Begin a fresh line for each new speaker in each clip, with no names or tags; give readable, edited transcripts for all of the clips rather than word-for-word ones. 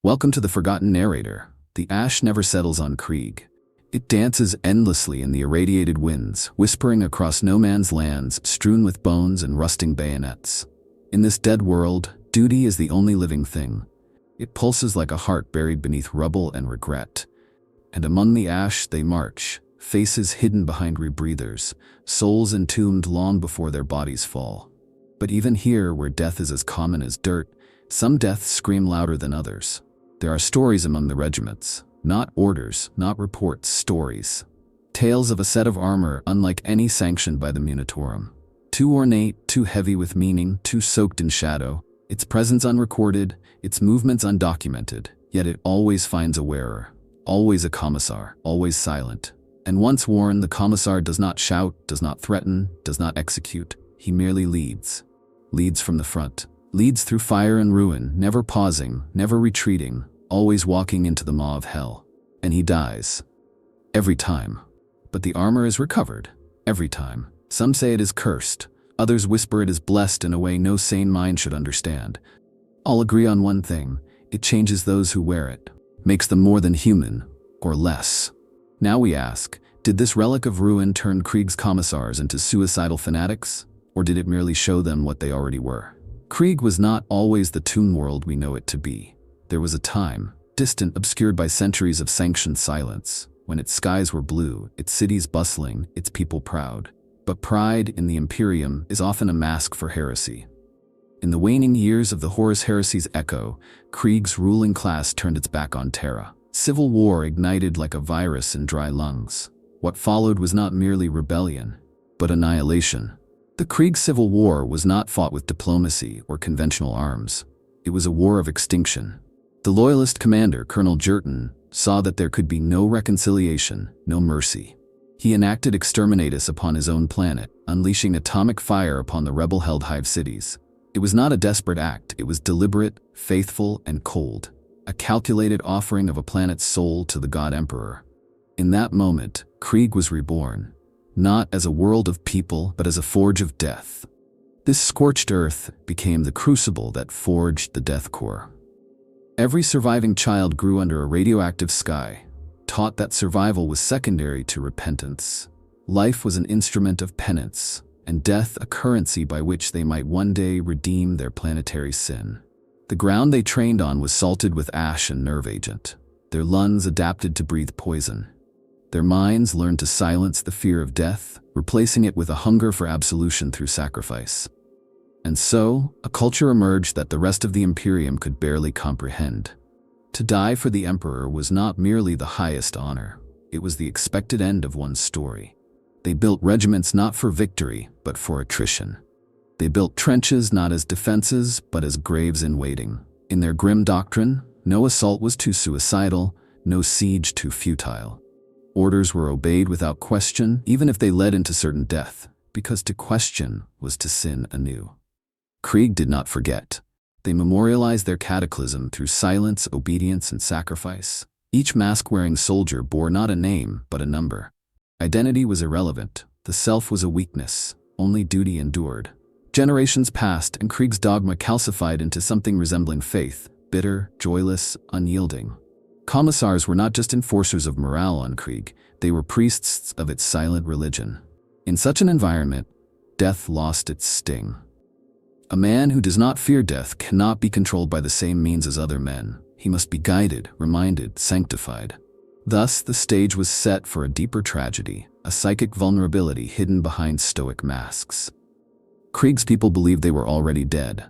Welcome to the Forgotten Narrator. The ash never settles on Krieg. It dances endlessly in the irradiated winds, whispering across no man's lands strewn with bones and rusting bayonets. In this dead world, duty is the only living thing. It pulses like a heart buried beneath rubble and regret. And among the ash they march, faces hidden behind rebreathers, souls entombed long before their bodies fall. But even here, where death is as common as dirt, some deaths scream louder than others. There are stories among the regiments, not orders, not reports, stories. Tales of a set of armor unlike any sanctioned by the Munitorum. Too ornate, too heavy with meaning, too soaked in shadow, its presence unrecorded, its movements undocumented, yet it always finds a wearer, always a commissar, always silent. And once worn, the commissar does not shout, does not threaten, does not execute, he merely leads. Leads from the front. Leads through fire and ruin, never pausing, never retreating, always walking into the maw of hell. And he dies. Every time. But the armor is recovered. Every time. Some say it is cursed. Others whisper it is blessed in a way no sane mind should understand. All agree on one thing. It changes those who wear it. Makes them more than human, or less. Now we ask, did this relic of ruin turn Krieg's commissars into suicidal fanatics? Or did it merely show them what they already were? Krieg was not always the tomb world we know it to be. There was a time, distant, obscured by centuries of sanctioned silence, when its skies were blue, its cities bustling, its people proud. But pride in the Imperium is often a mask for heresy. In the waning years of the Horus Heresy's echo, Krieg's ruling class turned its back on Terra. Civil war ignited like a virus in dry lungs. What followed was not merely rebellion, but annihilation. The Krieg Civil War was not fought with diplomacy or conventional arms. It was a war of extinction. The loyalist commander, Colonel Vhorton, saw that there could be no reconciliation, no mercy. He enacted exterminatus upon his own planet, unleashing atomic fire upon the rebel-held hive cities. It was not a desperate act, it was deliberate, faithful, and cold. A calculated offering of a planet's soul to the God Emperor. In that moment, Krieg was reborn. Not as a world of people, but as a forge of death. This scorched earth became the crucible that forged the death core. Every surviving child grew under a radioactive sky, taught that survival was secondary to repentance. Life was an instrument of penance, and death a currency by which they might one day redeem their planetary sin. The ground they trained on was salted with ash and nerve agent. Their lungs adapted to breathe poison. Their minds learned to silence the fear of death, replacing it with a hunger for absolution through sacrifice. And so, a culture emerged that the rest of the Imperium could barely comprehend. To die for the Emperor was not merely the highest honor, it was the expected end of one's story. They built regiments not for victory, but for attrition. They built trenches not as defenses, but as graves in waiting. In their grim doctrine, no assault was too suicidal, no siege too futile. Orders were obeyed without question, even if they led into certain death, because to question was to sin anew. Krieg did not forget. They memorialized their cataclysm through silence, obedience, and sacrifice. Each mask-wearing soldier bore not a name, but a number. Identity was irrelevant. The self was a weakness. Only duty endured. Generations passed, and Krieg's dogma calcified into something resembling faith, bitter, joyless, unyielding. Commissars were not just enforcers of morale on Krieg, they were priests of its silent religion. In such an environment, death lost its sting. A man who does not fear death cannot be controlled by the same means as other men. He must be guided, reminded, sanctified. Thus, the stage was set for a deeper tragedy, a psychic vulnerability hidden behind stoic masks. Krieg's people believed they were already dead.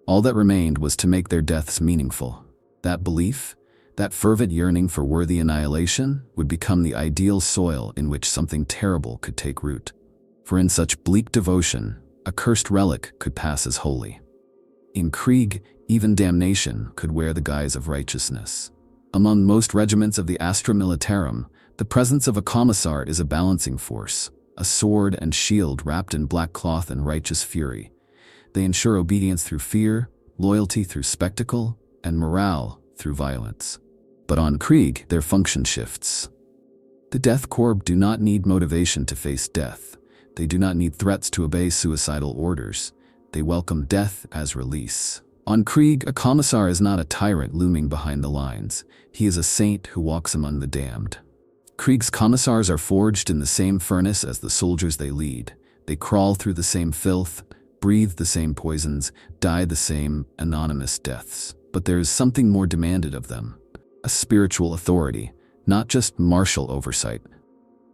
All that remained was to make their deaths meaningful. That belief, that fervent yearning for worthy annihilation, would become the ideal soil in which something terrible could take root. For in such bleak devotion, a cursed relic could pass as holy. In Krieg, even damnation could wear the guise of righteousness. Among most regiments of the Astra Militarum, the presence of a commissar is a balancing force, a sword and shield wrapped in black cloth and righteous fury. They ensure obedience through fear, loyalty through spectacle, and morale through violence. But on Krieg, their function shifts. The Death Corps do not need motivation to face death. They do not need threats to obey suicidal orders. They welcome death as release. On Krieg, a commissar is not a tyrant looming behind the lines. He is a saint who walks among the damned. Krieg's commissars are forged in the same furnace as the soldiers they lead. They crawl through the same filth, breathe the same poisons, die the same anonymous deaths. But there is something more demanded of them. A spiritual authority, not just martial oversight.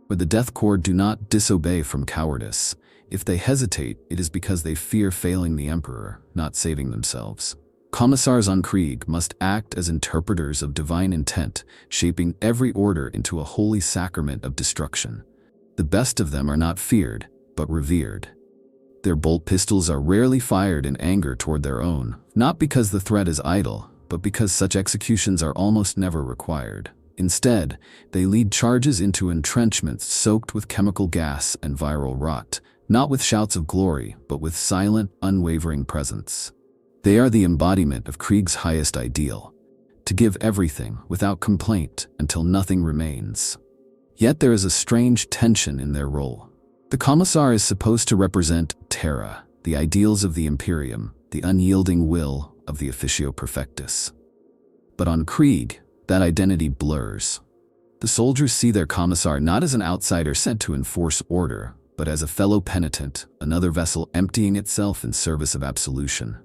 Where the Death Corps do not disobey from cowardice. If they hesitate, it is because they fear failing the Emperor, not saving themselves. Commissars on Krieg must act as interpreters of divine intent, shaping every order into a holy sacrament of destruction. The best of them are not feared, but revered. Their bolt pistols are rarely fired in anger toward their own, not because the threat is idle, but because such executions are almost never required. Instead, they lead charges into entrenchments soaked with chemical gas and viral rot, not with shouts of glory, but with silent, unwavering presence. They are the embodiment of Krieg's highest ideal, to give everything without complaint until nothing remains. Yet there is a strange tension in their role. The commissar is supposed to represent terra, the ideals of the Imperium, the unyielding will of the officio perfectus. But on Krieg, that identity blurs. The soldiers see their commissar not as an outsider sent to enforce order, but as a fellow penitent, another vessel emptying itself in service of absolution.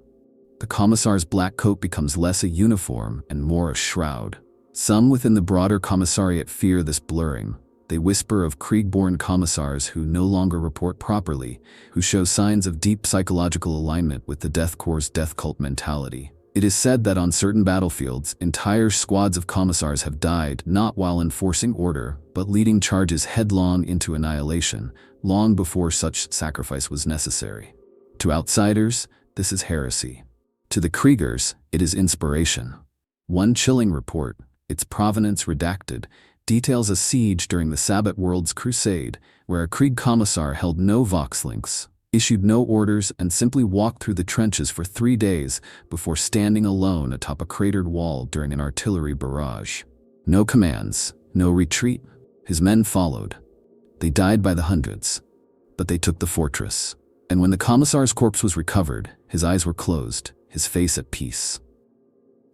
The commissar's black coat becomes less a uniform and more a shroud. Some within the broader commissariat fear this blurring. They whisper of Krieg-born commissars who no longer report properly, who show signs of deep psychological alignment with the Death Corps' death cult mentality. It is said that on certain battlefields, entire squads of commissars have died not while enforcing order, but leading charges headlong into annihilation, long before such sacrifice was necessary. To outsiders, this is heresy. To the Kriegers, it is inspiration. One chilling report, its provenance redacted, details a siege during the Sabbat World's Crusade, where a Krieg commissar held no voxlinks, issued no orders, and simply walked through the trenches for 3 days before standing alone atop a cratered wall during an artillery barrage. No commands, no retreat. His men followed. They died by the hundreds, but they took the fortress. And when the commissar's corpse was recovered, his eyes were closed, his face at peace.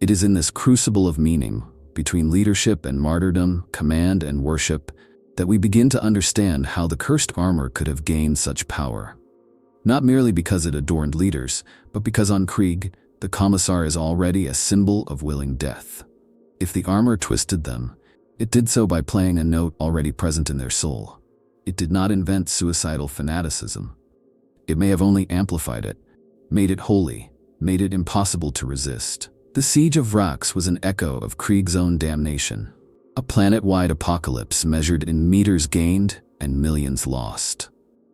It is in this crucible of meaning, between leadership and martyrdom, command and worship, that we begin to understand how the cursed armor could have gained such power. Not merely because it adorned leaders, but because on Krieg, the commissar is already a symbol of willing death. If the armor twisted them, it did so by playing a note already present in their soul. It did not invent suicidal fanaticism. It may have only amplified it, made it holy, made it impossible to resist. The siege of Vrax was an echo of Krieg's own damnation, a planet-wide apocalypse measured in meters gained and millions lost.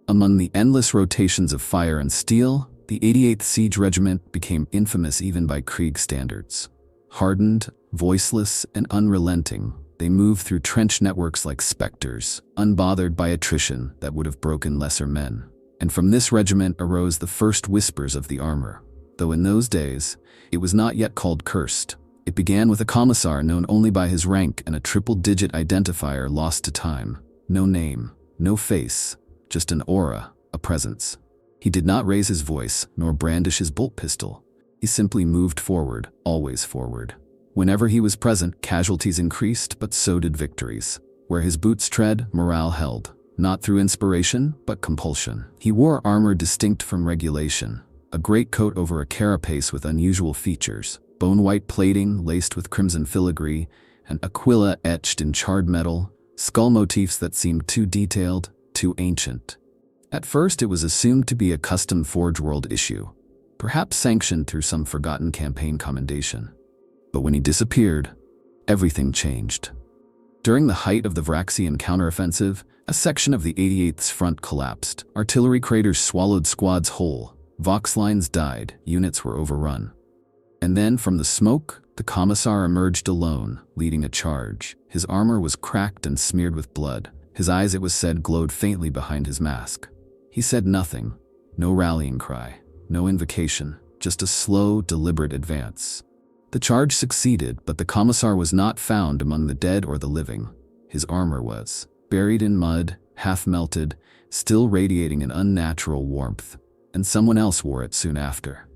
Among the endless rotations of fire and steel, the 88th Siege Regiment became infamous even by Krieg standards. Hardened, voiceless, and unrelenting, they moved through trench networks like specters, unbothered by attrition that would have broken lesser men. And from this regiment arose the first whispers of the armor. Though in those days, it was not yet called cursed. It began with a commissar known only by his rank and a triple-digit identifier lost to time. No name, no face, just an aura, a presence. He did not raise his voice, nor brandish his bolt pistol. He simply moved forward, always forward. Whenever he was present, casualties increased, but so did victories. Where his boots tread, morale held. Not through inspiration, but compulsion. He wore armor distinct from regulation. A greatcoat over a carapace with unusual features. Bone-white plating laced with crimson filigree, and aquila etched in charred metal. Skull motifs that seemed too detailed, too ancient. At first it was assumed to be a custom Forge World issue, perhaps sanctioned through some forgotten campaign commendation. But when he disappeared, everything changed. During the height of the Vraxian counteroffensive, a section of the 88th's front collapsed. Artillery craters swallowed squads whole. Vox lines died, units were overrun. And then from the smoke, the commissar emerged alone, leading a charge. His armor was cracked and smeared with blood. His eyes, it was said, glowed faintly behind his mask. He said nothing, no rallying cry, no invocation, just a slow, deliberate advance. The charge succeeded, but the commissar was not found among the dead or the living. His armor was buried in mud, half melted, still radiating an unnatural warmth, and someone else wore it soon after.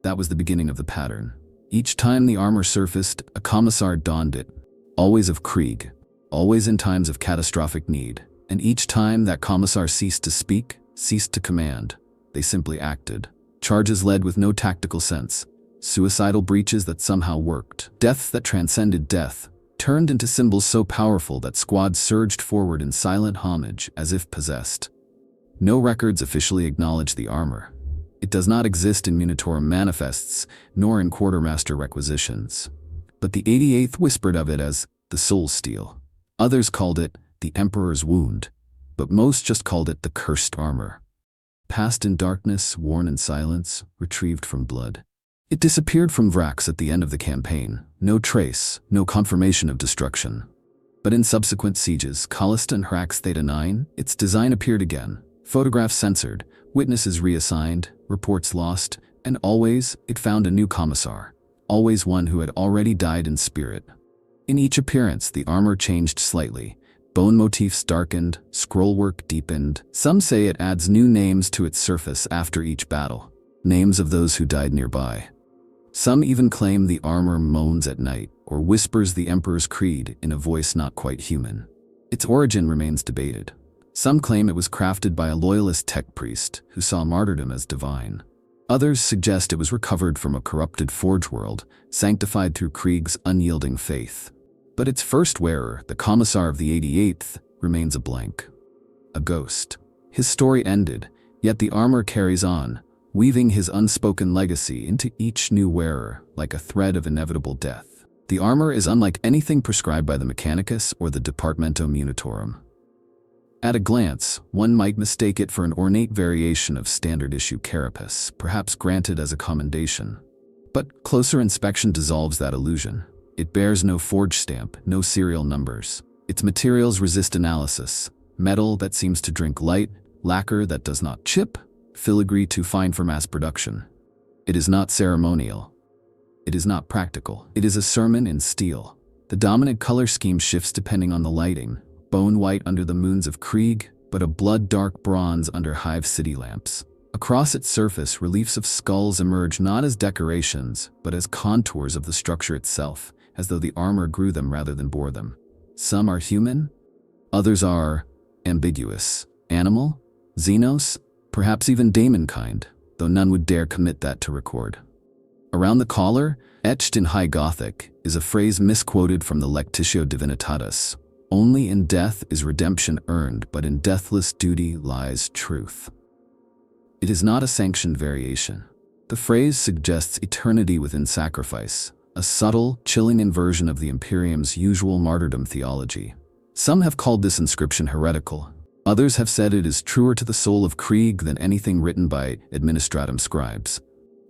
That was the beginning of the pattern. Each time the armor surfaced, a commissar donned it, always of Krieg, always in times of catastrophic need. And each time that commissar ceased to speak, ceased to command, they simply acted. Charges led with no tactical sense. Suicidal breaches that somehow worked. Deaths that transcended death, turned into symbols so powerful that squads surged forward in silent homage as if possessed. No records officially acknowledge the armor. It does not exist in Munitorum manifests, nor in quartermaster requisitions. But the 88th whispered of it as the Soul Steel. Others called it the Emperor's Wound, but most just called it the Cursed Armor. Passed in darkness, worn in silence, retrieved from blood. It disappeared from Vrax at the end of the campaign. No trace, no confirmation of destruction. But in subsequent sieges, Callista and Hrax Theta 9, its design appeared again. Photographs censored, witnesses reassigned, reports lost, and always it found a new commissar. Always one who had already died in spirit. In each appearance, the armor changed slightly. Bone motifs darkened, scrollwork deepened. Some say it adds new names to its surface after each battle. Names of those who died nearby. Some even claim the armor moans at night, or whispers the Emperor's creed in a voice not quite human. Its origin remains debated. Some claim it was crafted by a loyalist tech priest who saw martyrdom as divine. Others suggest it was recovered from a corrupted forge world, sanctified through Krieg's unyielding faith. But its first wearer, the Commissar of the 88th, remains a blank. A ghost. His story ended, yet the armor carries on, weaving his unspoken legacy into each new wearer like a thread of inevitable death. The armor is unlike anything prescribed by the Mechanicus or the Departamento Munitorum. At a glance, one might mistake it for an ornate variation of standard-issue carapace, perhaps granted as a commendation. But closer inspection dissolves that illusion. It bears no forge stamp, no serial numbers. Its materials resist analysis. Metal that seems to drink light, lacquer that does not chip, filigree too fine for mass production. It is not ceremonial. It is not practical. It is a sermon in steel. The dominant color scheme shifts depending on the lighting. Bone white under the moons of Krieg, but a blood-dark bronze under Hive city lamps. Across its surface, reliefs of skulls emerge not as decorations, but as contours of the structure itself, as though the armor grew them rather than bore them. Some are human, others are ambiguous. Animal, Xenos, perhaps even daemon-kind, though none would dare commit that to record. Around the collar, etched in High Gothic, is a phrase misquoted from the Lectitio Divinitatis. Only in death is redemption earned, but in deathless duty lies truth. It is not a sanctioned variation. The phrase suggests eternity within sacrifice, a subtle, chilling inversion of the Imperium's usual martyrdom theology. Some have called this inscription heretical. Others have said it is truer to the soul of Krieg than anything written by administratum scribes.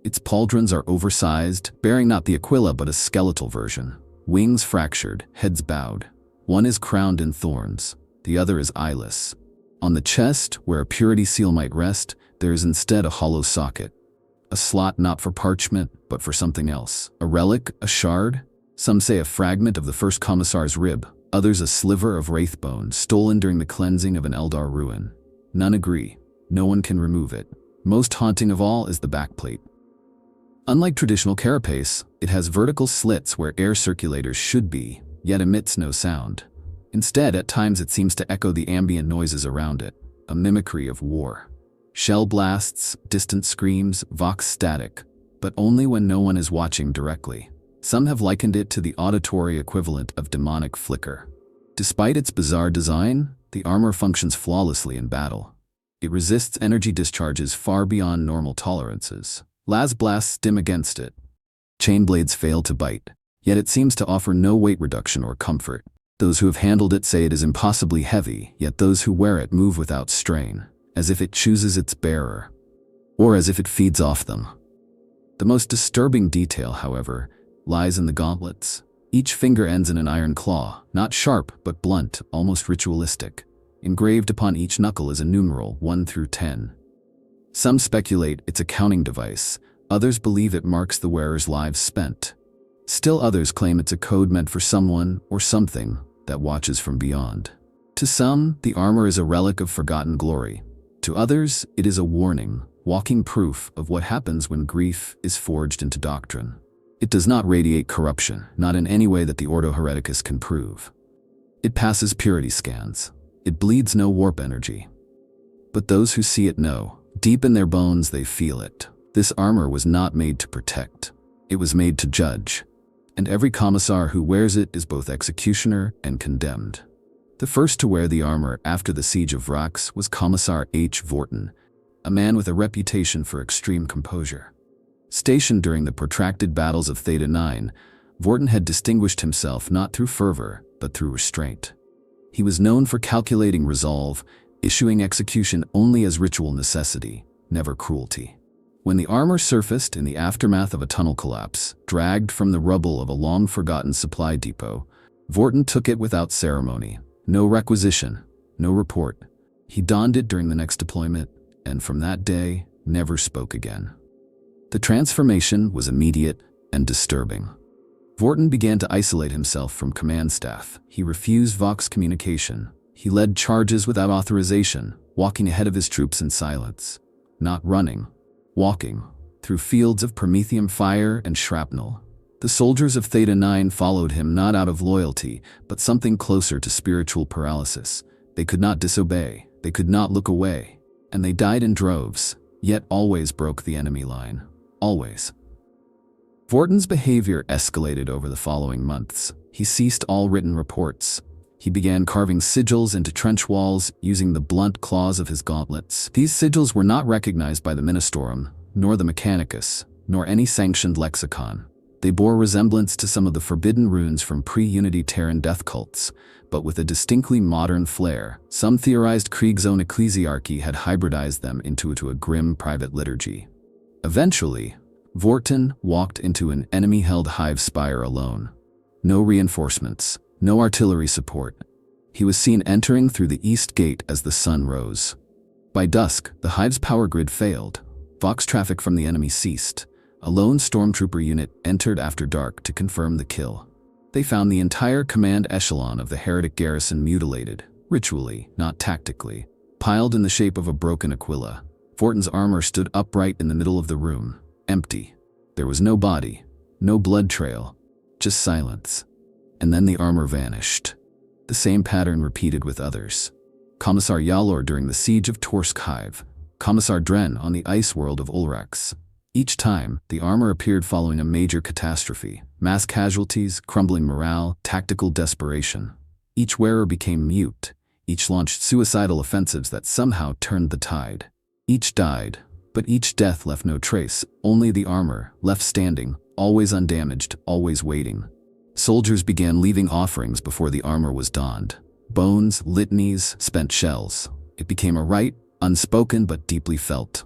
Its pauldrons are oversized, bearing not the Aquila but a skeletal version. Wings fractured, heads bowed. One is crowned in thorns, the other is eyeless. On the chest, where a purity seal might rest, there is instead a hollow socket. A slot not for parchment, but for something else. A relic, a shard? Some say a fragment of the first commissar's rib, others a sliver of wraithbone stolen during the cleansing of an Eldar ruin. None agree. No one can remove it. Most haunting of all is the backplate. Unlike traditional carapace, it has vertical slits where air circulators should be, yet emits no sound. Instead, at times it seems to echo the ambient noises around it, a mimicry of war. Shell blasts, distant screams, vox static, but only when no one is watching directly. Some have likened it to the auditory equivalent of demonic flicker. Despite its bizarre design, the armor functions flawlessly in battle. It resists energy discharges far beyond normal tolerances. Las blasts dim against it. Chain blades fail to bite, yet it seems to offer no weight reduction or comfort. Those who have handled it say it is impossibly heavy, yet those who wear it move without strain, as if it chooses its bearer, or as if it feeds off them. The most disturbing detail, however, lies in the gauntlets. Each finger ends in an iron claw, not sharp but blunt, almost ritualistic. Engraved upon each knuckle is a numeral 1 through 10. Some speculate it's a counting device, others believe it marks the wearer's lives spent. Still others claim it's a code meant for someone or something that watches from beyond. To some, the armor is a relic of forgotten glory. To others, it is a warning, walking proof of what happens when grief is forged into doctrine. It does not radiate corruption, not in any way that the Ordo Hereticus can prove. It passes purity scans. It bleeds no warp energy. But those who see it know, deep in their bones they feel it. This armor was not made to protect. It was made to judge. And every commissar who wears it is both executioner and condemned. The first to wear the armor after the siege of Vrax was Commissar Vhorton, a man with a reputation for extreme composure. Stationed during the protracted battles of Theta 9, Vhorton had distinguished himself not through fervor, but through restraint. He was known for calculating resolve, issuing execution only as ritual necessity, never cruelty. When the armor surfaced in the aftermath of a tunnel collapse, dragged from the rubble of a long-forgotten supply depot, Vhorton took it without ceremony. No requisition, no report. He donned it during the next deployment, and from that day, never spoke again. The transformation was immediate and disturbing. Vhorton began to isolate himself from command staff. He refused Vox communication. He led charges without authorization, walking ahead of his troops in silence. Not running, walking, through fields of promethium fire and shrapnel. The soldiers of Theta 9 followed him not out of loyalty, but something closer to spiritual paralysis. They could not disobey, they could not look away, and they died in droves, yet always broke the enemy line. Always. Vhorton's behavior escalated over the following months. He ceased all written reports. He began carving sigils into trench walls using the blunt claws of his gauntlets. These sigils were not recognized by the Ministorum, nor the Mechanicus, nor any sanctioned lexicon. They bore resemblance to some of the forbidden runes from pre-Unity Terran death cults, but with a distinctly modern flair. Some theorized Krieg's own ecclesiarchy had hybridized them into a grim private liturgy. Eventually, Vhorton walked into an enemy-held hive spire alone. No reinforcements, no artillery support. He was seen entering through the east gate as the sun rose. By dusk, the hive's power grid failed. Vox traffic from the enemy ceased. A lone stormtrooper unit entered after dark to confirm the kill. They found the entire command echelon of the heretic garrison mutilated, ritually, not tactically, piled in the shape of a broken Aquila. Vhorton's armor stood upright in the middle of the room, empty. There was no body, no blood trail, just silence. And then the armor vanished. The same pattern repeated with others. Commissar Yalor during the siege of Torsk Hive, Commissar Dren on the ice world of Ulrax. Each time, the armor appeared following a major catastrophe, mass casualties, crumbling morale, tactical desperation. Each wearer became mute. Each launched suicidal offensives that somehow turned the tide. Each died, but each death left no trace, only the armor, left standing, always undamaged, always waiting. Soldiers began leaving offerings before the armor was donned. Bones, litanies, spent shells. It became a rite, unspoken but deeply felt.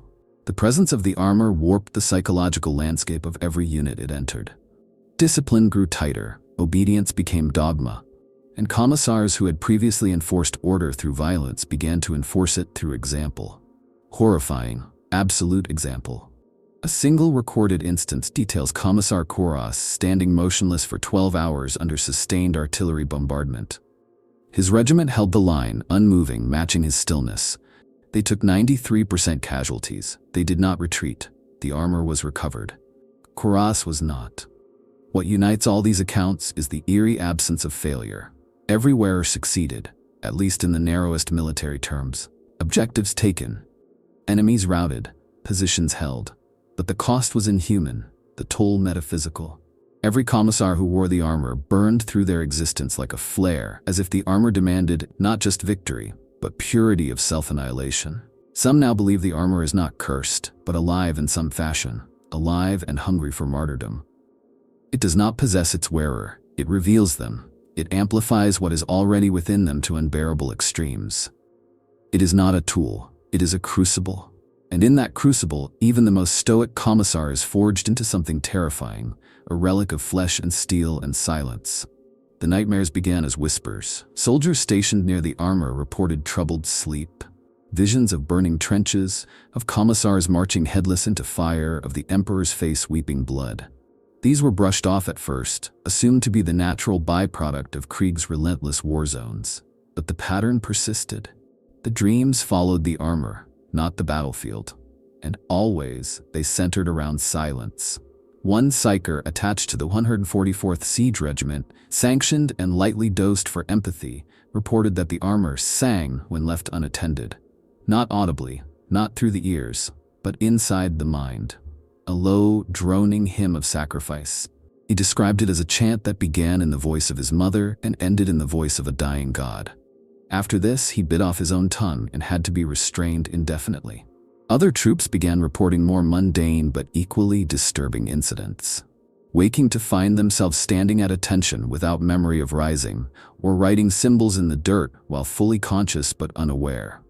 The presence of the armor warped the psychological landscape of every unit it entered. Discipline grew tighter, obedience became dogma, and commissars who had previously enforced order through violence began to enforce it through example. Horrifying, absolute example. A single recorded instance details Commissar Koras standing motionless for 12 hours under sustained artillery bombardment. His regiment held the line, unmoving, matching his stillness. They took 93% casualties. They did not retreat. The armor was recovered. Koras was not. What unites all these accounts is the eerie absence of failure. Every wearer succeeded, at least in the narrowest military terms. Objectives taken. Enemies routed. Positions held. But the cost was inhuman, the toll metaphysical. Every commissar who wore the armor burned through their existence like a flare, as if the armor demanded not just victory, but purity of self-annihilation. Some now believe the armor is not cursed, but alive in some fashion, alive and hungry for martyrdom. It does not possess its wearer, it reveals them. It amplifies what is already within them to unbearable extremes. It is not a tool, it is a crucible. And in that crucible, even the most stoic commissar is forged into something terrifying, a relic of flesh and steel and silence. The nightmares began as whispers. Soldiers stationed near the armor reported troubled sleep. Visions of burning trenches, of commissars marching headless into fire, of the emperor's face weeping blood. These were brushed off at first, assumed to be the natural byproduct of Krieg's relentless war zones. But the pattern persisted. The dreams followed the armor, not the battlefield. and always they centered around silence. One psyker attached to the 144th Siege Regiment, sanctioned and lightly dosed for empathy, reported that the armor sang when left unattended. Not audibly, not through the ears, but inside the mind. A low, droning hymn of sacrifice. He described it as a chant that began in the voice of his mother and ended in the voice of a dying god. After this, he bit off his own tongue and had to be restrained indefinitely. Other troops began reporting more mundane but equally disturbing incidents. Waking to find themselves standing at attention without memory of rising, or writing symbols in the dirt while fully conscious but unaware.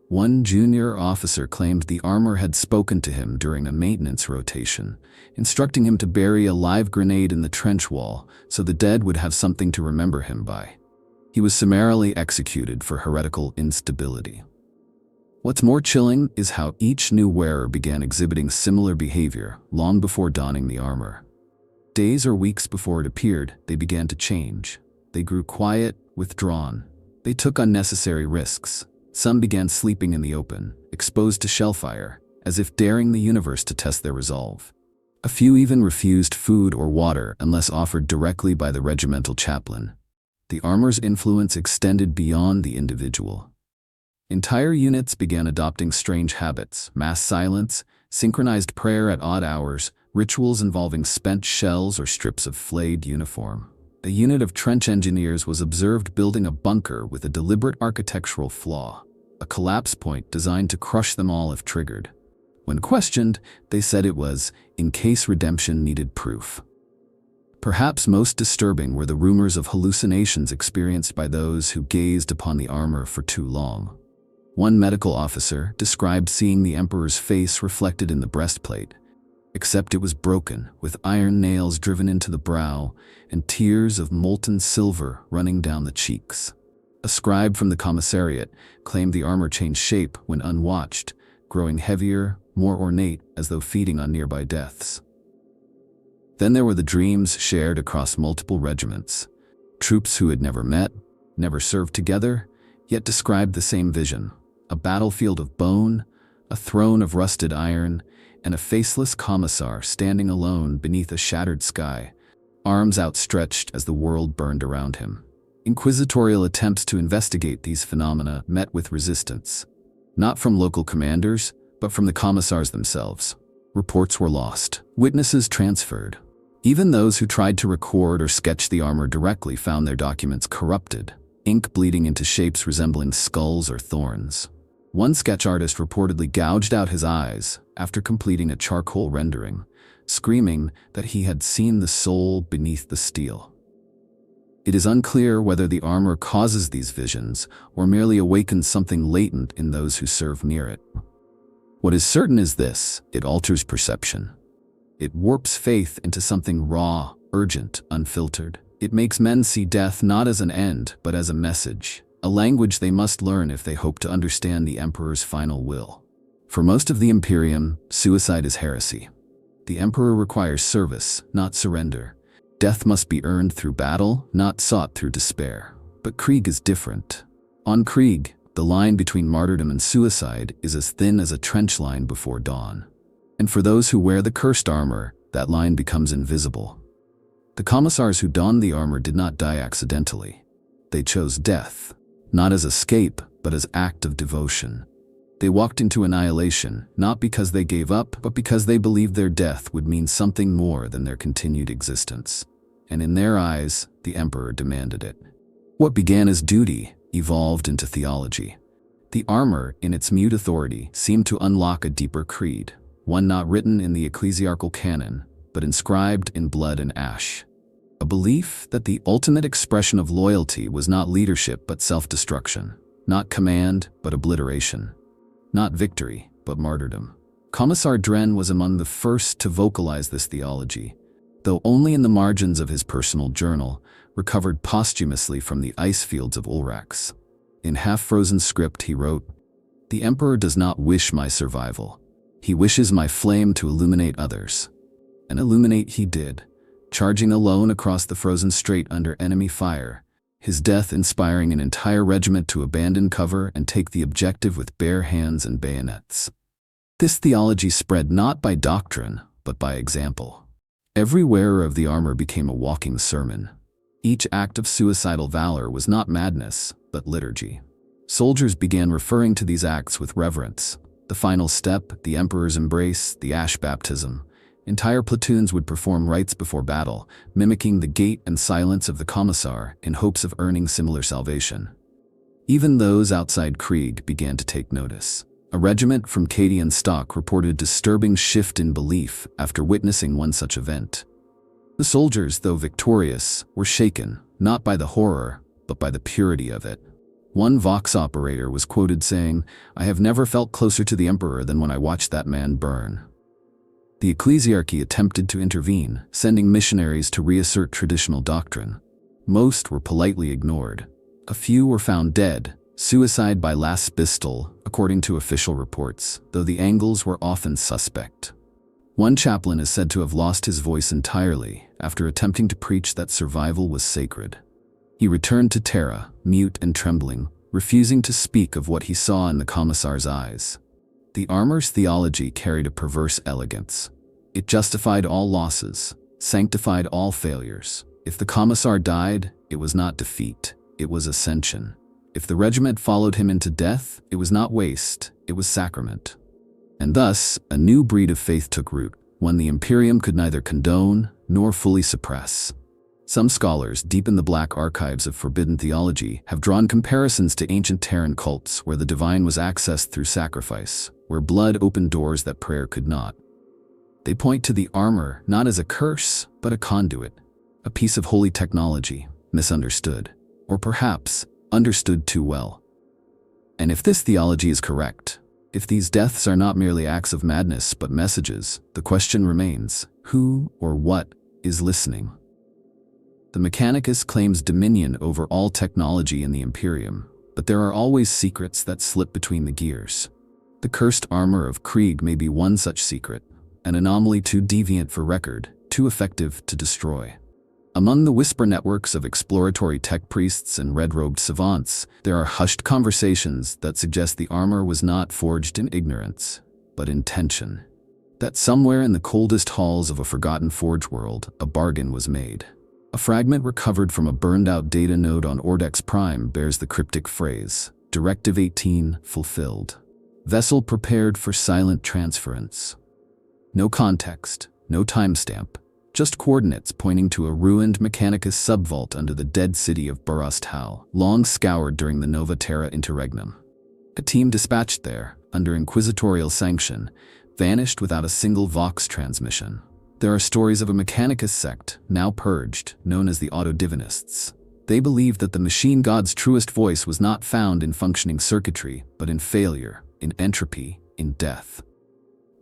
One junior officer claimed the armor had spoken to him during a maintenance rotation, instructing him to bury a live grenade in the trench wall so the dead would have something to remember him by. He was summarily executed for heretical instability. What's more chilling is how each new wearer began exhibiting similar behavior long before donning the armor. Days or weeks before it appeared, they began to change. They grew quiet, withdrawn. They took unnecessary risks. Some began sleeping in the open, exposed to shellfire, as if daring the universe to test their resolve. A few even refused food or water unless offered directly by the regimental chaplain. The armor's influence extended beyond the individual. Entire units began adopting strange habits: mass silence, synchronized prayer at odd hours, rituals involving spent shells or strips of flayed uniform. A unit of trench engineers was observed building a bunker with a deliberate architectural flaw, a collapse point designed to crush them all if triggered. When questioned, they said it was in case redemption needed proof. Perhaps most disturbing were the rumors of hallucinations experienced by those who gazed upon the armor for too long. One medical officer described seeing the Emperor's face reflected in the breastplate, except it was broken, with iron nails driven into the brow and tears of molten silver running down the cheeks. A scribe from the commissariat claimed the armor changed shape when unwatched, growing heavier, more ornate, as though feeding on nearby deaths. Then there were the dreams shared across multiple regiments. Troops who had never met, never served together, yet described the same vision: a battlefield of bone, a throne of rusted iron, and a faceless commissar standing alone beneath a shattered sky, arms outstretched as the world burned around him. Inquisitorial attempts to investigate these phenomena met with resistance, not from local commanders, but from the commissars themselves. Reports were lost, witnesses transferred. Even those who tried to record or sketch the armor directly found their documents corrupted, ink bleeding into shapes resembling skulls or thorns. One sketch artist reportedly gouged out his eyes after completing a charcoal rendering, screaming that he had seen the soul beneath the steel. It is unclear whether the armor causes these visions or merely awakens something latent in those who serve near it. What is certain is this: it alters perception. It warps faith into something raw, urgent, unfiltered. It makes men see death not as an end, but as a message, a language they must learn if they hope to understand the Emperor's final will. For most of the Imperium, suicide is heresy. The Emperor requires service, not surrender. Death must be earned through battle, not sought through despair. But Krieg is different. On Krieg, the line between martyrdom and suicide is as thin as a trench line before dawn. And for those who wear the cursed armor, that line becomes invisible. The commissars who donned the armor did not die accidentally. They chose death, not as escape, but as act of devotion. They walked into annihilation, not because they gave up, but because they believed their death would mean something more than their continued existence. And in their eyes, the Emperor demanded it. What began as duty evolved into theology. The armor, in its mute authority, seemed to unlock a deeper creed, one not written in the ecclesiarchal canon, but inscribed in blood and ash. A belief that the ultimate expression of loyalty was not leadership but self-destruction, not command but obliteration, not victory but martyrdom. Commissar Dren was among the first to vocalize this theology, though only in the margins of his personal journal, recovered posthumously from the ice fields of Ulrax. In half-frozen script he wrote, "The Emperor does not wish my survival. He wishes my flame to illuminate others." And illuminate he did, charging alone across the frozen strait under enemy fire, his death inspiring an entire regiment to abandon cover and take the objective with bare hands and bayonets. This theology spread not by doctrine, but by example. Every wearer of the armor became a walking sermon. Each act of suicidal valor was not madness, but liturgy. Soldiers began referring to these acts with reverence. The final step, the emperor's embrace, the ash baptism. Entire platoons would perform rites before battle, mimicking the gait and silence of the Commissar in hopes of earning similar salvation. Even those outside Krieg began to take notice. A regiment from Cadian stock reported a disturbing shift in belief after witnessing one such event. The soldiers, though victorious, were shaken, not by the horror, but by the purity of it. One Vox operator was quoted saying, "I have never felt closer to the Emperor than when I watched that man burn." The ecclesiarchy attempted to intervene, sending missionaries to reassert traditional doctrine. Most were politely ignored. A few were found dead, suicide by last pistol, according to official reports, though the angles were often suspect. One chaplain is said to have lost his voice entirely after attempting to preach that survival was sacred. He returned to Terra, mute and trembling, refusing to speak of what he saw in the Commissar's eyes. The armor's theology carried a perverse elegance. It justified all losses, sanctified all failures. If the Commissar died, it was not defeat, it was ascension. If the regiment followed him into death, it was not waste, it was sacrament. And thus, a new breed of faith took root, one the Imperium could neither condone nor fully suppress. Some scholars, deep in the black archives of forbidden theology, have drawn comparisons to ancient Terran cults where the divine was accessed through sacrifice, where blood opened doors that prayer could not. They point to the armor not as a curse, but a conduit, a piece of holy technology, misunderstood, or perhaps understood too well. And if this theology is correct, if these deaths are not merely acts of madness but messages, the question remains, who or what is listening? The Mechanicus claims dominion over all technology in the Imperium, but there are always secrets that slip between the gears. The cursed armor of Krieg may be one such secret, an anomaly too deviant for record, too effective to destroy. Among the whisper networks of exploratory tech priests and red-robed savants, there are hushed conversations that suggest the armor was not forged in ignorance, but in tension. That somewhere in the coldest halls of a forgotten forge world, a bargain was made. A fragment recovered from a burned-out data node on Ordex Prime bears the cryptic phrase, Directive 18 fulfilled. Vessel prepared for silent transference. No context, no timestamp, just coordinates pointing to a ruined Mechanicus subvault under the dead city of Burosthal, long scoured during the Nova Terra interregnum. A team dispatched there, under inquisitorial sanction, vanished without a single Vox transmission. There are stories of a Mechanicus sect, now purged, known as the Autodivinists. They believed that the machine god's truest voice was not found in functioning circuitry, but in failure, in entropy, in death.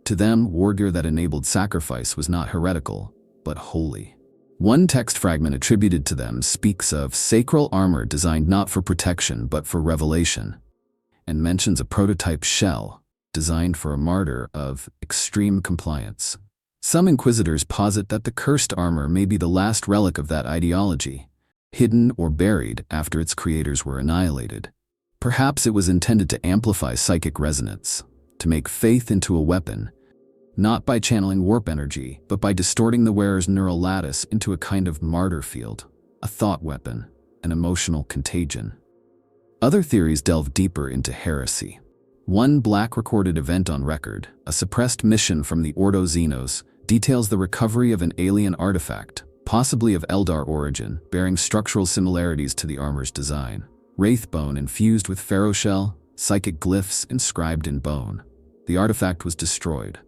To them, wargear that enabled sacrifice was not heretical, but holy. One text fragment attributed to them speaks of sacral armor designed not for protection but for revelation, and mentions a prototype shell, designed for a martyr of extreme compliance. Some inquisitors posit that the cursed armor may be the last relic of that ideology, hidden or buried after its creators were annihilated. Perhaps it was intended to amplify psychic resonance, to make faith into a weapon, not by channeling warp energy, but by distorting the wearer's neural lattice into a kind of martyr field, a thought weapon, an emotional contagion. Other theories delve deeper into heresy. One black recorded event on record, a suppressed mission from the Ordo Xenos, details the recovery of an alien artifact, possibly of Eldar origin, bearing structural similarities to the armor's design. Wraith bone infused with ferroshell, psychic glyphs inscribed in bone. The artifact was destroyed.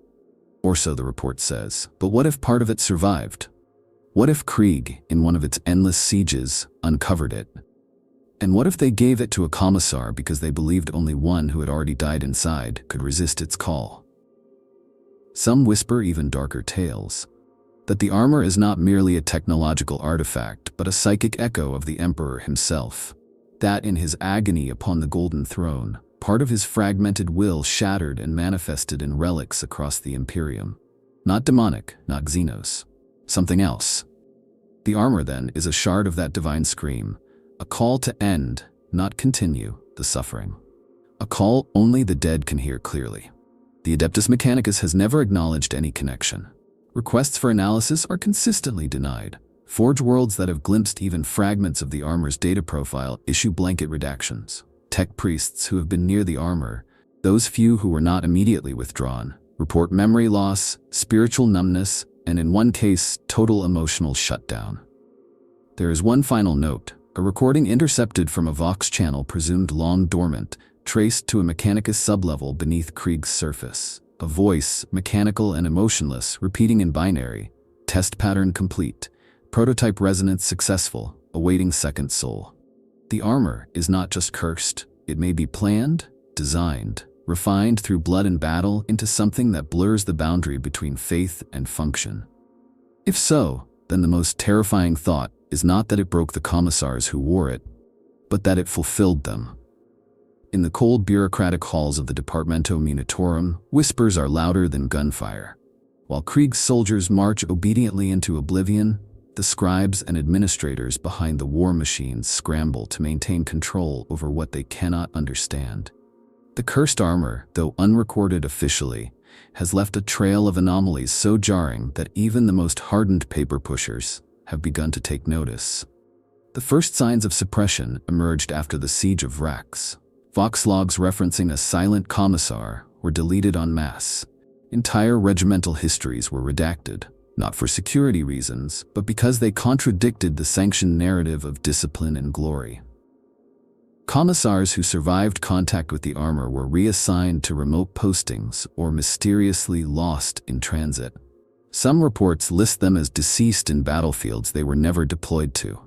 Or so the report says. But what if part of it survived? What if Krieg, in one of its endless sieges, uncovered it? And what if they gave it to a commissar because they believed only one who had already died inside could resist its call? Some whisper even darker tales. That the armor is not merely a technological artifact, but a psychic echo of the Emperor himself. That in his agony upon the Golden Throne, part of his fragmented will shattered and manifested in relics across the Imperium. Not demonic, not Xenos. Something else. The armor, then, is a shard of that divine scream, a call to end, not continue, the suffering. A call only the dead can hear clearly. The Adeptus Mechanicus has never acknowledged any connection. Requests for analysis are consistently denied. Forge worlds that have glimpsed even fragments of the armor's data profile issue blanket redactions. Tech priests who have been near the armor, those few who were not immediately withdrawn, report memory loss, spiritual numbness, and in one case, total emotional shutdown. There is one final note. A recording intercepted from a Vox channel presumed long dormant, traced to a Mechanicus sublevel beneath Krieg's surface. A voice, mechanical and emotionless, repeating in binary. Test pattern complete. Prototype resonance successful, awaiting second soul. The armor is not just cursed. It may be planned, designed, refined through blood and battle into something that blurs the boundary between faith and function. If so, then the most terrifying thought is not that it broke the Commissars who wore it, but that it fulfilled them. In the cold bureaucratic halls of the Departamento Munitorum, whispers are louder than gunfire. While Krieg's soldiers march obediently into oblivion, the scribes and administrators behind the war machines scramble to maintain control over what they cannot understand. The cursed armor, though unrecorded officially, has left a trail of anomalies so jarring that even the most hardened paper pushers have begun to take notice. The first signs of suppression emerged after the siege of Rax. Vox logs referencing a silent commissar were deleted en masse. Entire regimental histories were redacted, not for security reasons, but because they contradicted the sanctioned narrative of discipline and glory. Commissars who survived contact with the armor were reassigned to remote postings or mysteriously lost in transit. Some reports list them as deceased in battlefields they were never deployed to.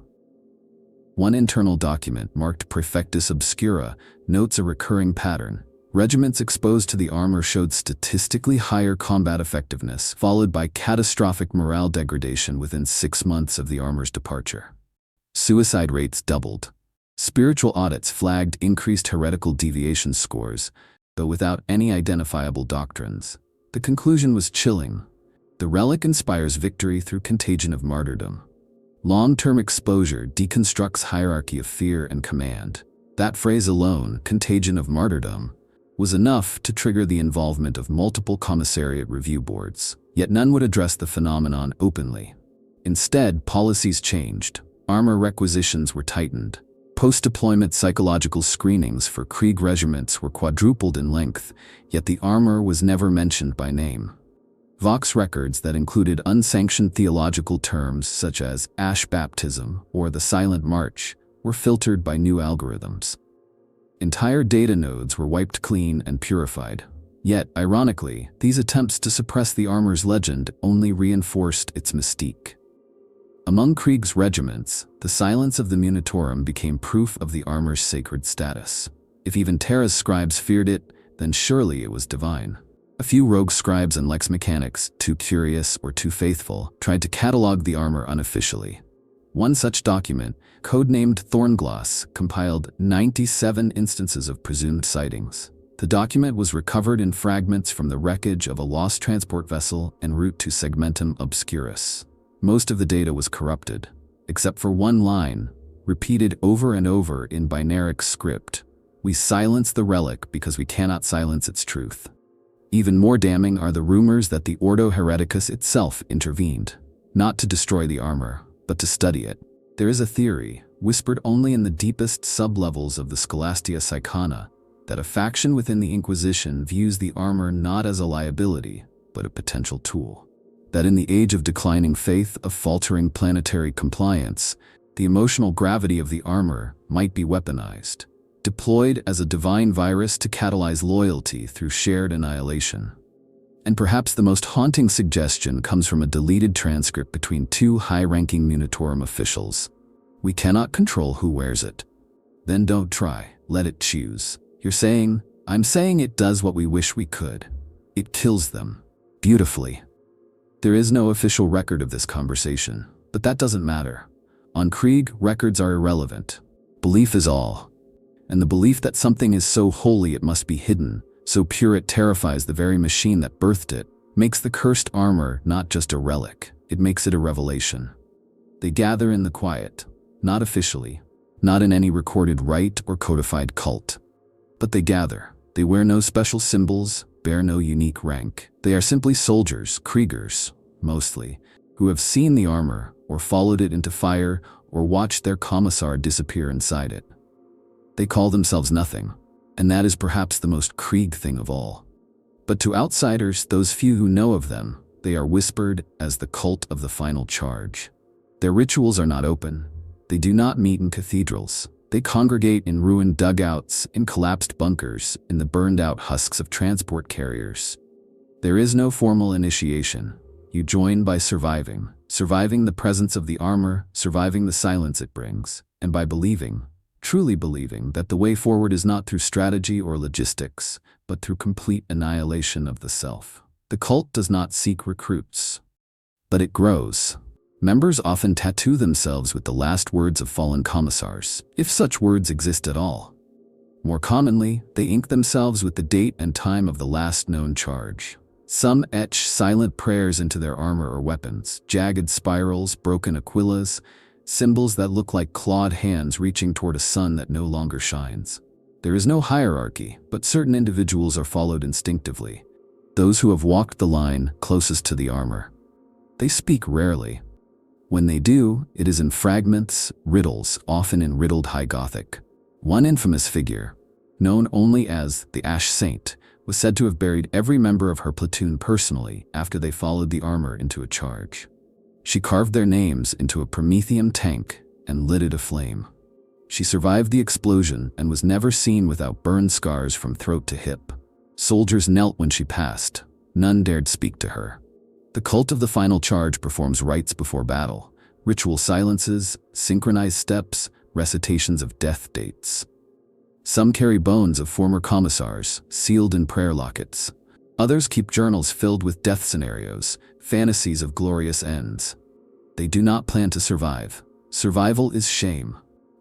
One internal document, marked Praefectus Obscura, notes a recurring pattern. Regiments exposed to the armor showed statistically higher combat effectiveness, followed by catastrophic morale degradation within 6 months of the armor's departure. Suicide rates doubled. Spiritual audits flagged increased heretical deviation scores, though without any identifiable doctrines. The conclusion was chilling. The relic inspires victory through contagion of martyrdom. Long-term exposure deconstructs hierarchy of fear and command. That phrase alone, contagion of martyrdom, was enough to trigger the involvement of multiple commissariat review boards, yet none would address the phenomenon openly. Instead, policies changed. Armor requisitions were tightened. Post-deployment psychological screenings for Krieg regiments were quadrupled in length, yet the armor was never mentioned by name. Vox records that included unsanctioned theological terms such as ash baptism or the silent march were filtered by new algorithms. Entire data nodes were wiped clean and purified. Yet, ironically, these attempts to suppress the armor's legend only reinforced its mystique. Among Krieg's regiments, the silence of the Munitorum became proof of the armor's sacred status. If even Terra's scribes feared it, then surely it was divine. A few rogue scribes and lex mechanics, too curious or too faithful, tried to catalog the armor unofficially. One such document, codenamed Thornglass, compiled 97 instances of presumed sightings. The document was recovered in fragments from the wreckage of a lost transport vessel en route to Segmentum Obscurus. Most of the data was corrupted, except for one line, repeated over and over in binaric script. We silence the relic because we cannot silence its truth. Even more damning are the rumors that the Ordo Hereticus itself intervened, not to destroy the armor, but to study it. There is a theory, whispered only in the deepest sublevels of the Scholastia Psychana, that a faction within the Inquisition views the armor not as a liability, but a potential tool. That in the age of declining faith, of faltering planetary compliance, the emotional gravity of the armor might be weaponized, deployed as a divine virus to catalyze loyalty through shared annihilation. And perhaps the most haunting suggestion comes from a deleted transcript between two high-ranking Munitorum officials. We cannot control who wears it. Then don't try, let it choose. You're saying, I'm saying it does what we wish we could. It kills them. Beautifully. There is no official record of this conversation, but that doesn't matter. On Krieg, records are irrelevant. Belief is all. And the belief that something is so holy it must be hidden, so pure it terrifies the very machine that birthed it, makes the cursed armor not just a relic, it makes it a revelation. They gather in the quiet, not officially, not in any recorded rite or codified cult. But they gather. They wear no special symbols, bear no unique rank. They are simply soldiers, Kriegers, mostly, who have seen the armor, or followed it into fire, or watched their commissar disappear inside it. They call themselves nothing, and that is perhaps the most Krieg thing of all. But to outsiders, those few who know of them, they are whispered as the cult of the final charge. Their rituals are not open. They do not meet in cathedrals. They congregate in ruined dugouts, in collapsed bunkers, in the burned-out husks of transport carriers. There is no formal initiation. You join by surviving the presence of the armor, surviving the silence it brings, and by believing, truly believing, that the way forward is not through strategy or logistics, but through complete annihilation of the self. The cult does not seek recruits, but it grows. Members often tattoo themselves with the last words of fallen commissars, if such words exist at all. More commonly, they ink themselves with the date and time of the last known charge. Some etch silent prayers into their armor or weapons, jagged spirals, broken aquillas, symbols that look like clawed hands reaching toward a sun that no longer shines. There is no hierarchy, but certain individuals are followed instinctively. Those who have walked the line closest to the armor. They speak rarely. When they do, it is in fragments, riddles, often in riddled High Gothic. One infamous figure, known only as the Ash Saint, was said to have buried every member of her platoon personally after they followed the armor into a charge. She carved their names into a Prometheum tank and lit it aflame. She survived the explosion and was never seen without burn scars from throat to hip. Soldiers knelt when she passed. None dared speak to her. The cult of the final charge performs rites before battle, ritual silences, synchronized steps, recitations of death dates. Some carry bones of former commissars, sealed in prayer lockets. Others keep journals filled with death scenarios, fantasies of glorious ends. They do not plan to survive. Survival is shame.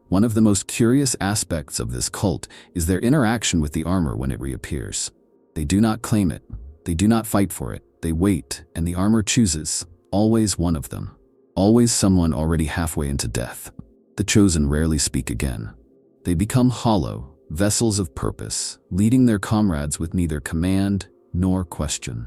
One of the most curious aspects of this cult is their interaction with the armor when it reappears. They do not claim it. They do not fight for it. They wait, and the armor chooses. Always one of them. Always someone already halfway into death. The chosen rarely speak again. They become hollow, vessels of purpose, leading their comrades with neither command nor question.